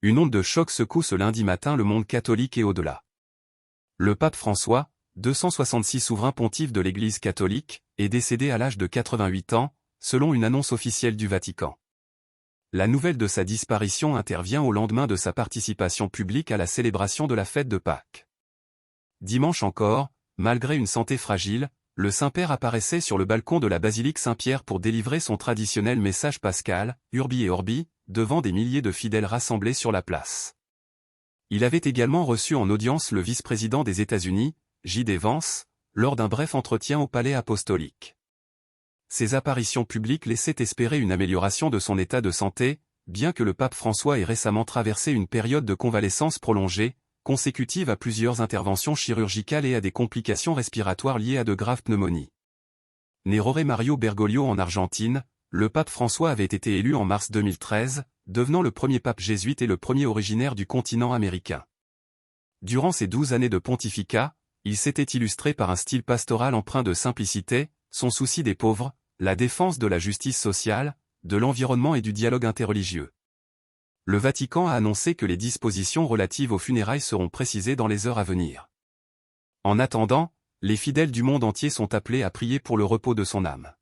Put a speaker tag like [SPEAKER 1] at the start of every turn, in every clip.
[SPEAKER 1] Une onde de choc secoue ce lundi matin le monde catholique et au-delà. Le pape François, 266 souverain pontife de l'Église catholique, est décédé à l'âge de 88 ans, selon une annonce officielle du Vatican. La nouvelle de sa disparition intervient au lendemain de sa participation publique à la célébration de la fête de Pâques. Dimanche encore, malgré une santé fragile, le Saint-Père apparaissait sur le balcon de la basilique Saint-Pierre pour délivrer son traditionnel message pascal, Urbi et Orbi, devant des milliers de fidèles rassemblés sur la place. Il avait également reçu en audience le vice-président des États-Unis, J.D. Vance, lors d'un bref entretien au palais apostolique. Ses apparitions publiques laissaient espérer une amélioration de son état de santé, bien que le pape François ait récemment traversé une période de convalescence prolongée, consécutive à plusieurs interventions chirurgicales et à des complications respiratoires liées à de graves pneumonies. Né Jorge Mario Bergoglio en Argentine, le pape François avait été élu en mars 2013, devenant le premier pape jésuite et le premier originaire du continent américain. Durant ses 12 années de pontificat, il s'était illustré par un style pastoral empreint de simplicité, son souci des pauvres, la défense de la justice sociale, de l'environnement et du dialogue interreligieux. Le Vatican a annoncé que les dispositions relatives aux funérailles seront précisées dans les heures à venir. En attendant, les fidèles du monde entier sont appelés à prier pour le repos de son âme.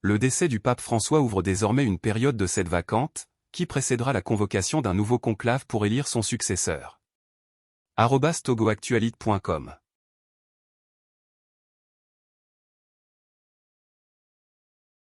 [SPEAKER 1] Le décès du pape François ouvre désormais une période de cède vacante, qui précédera la convocation d'un nouveau conclave pour élire son successeur. @togoactualite.com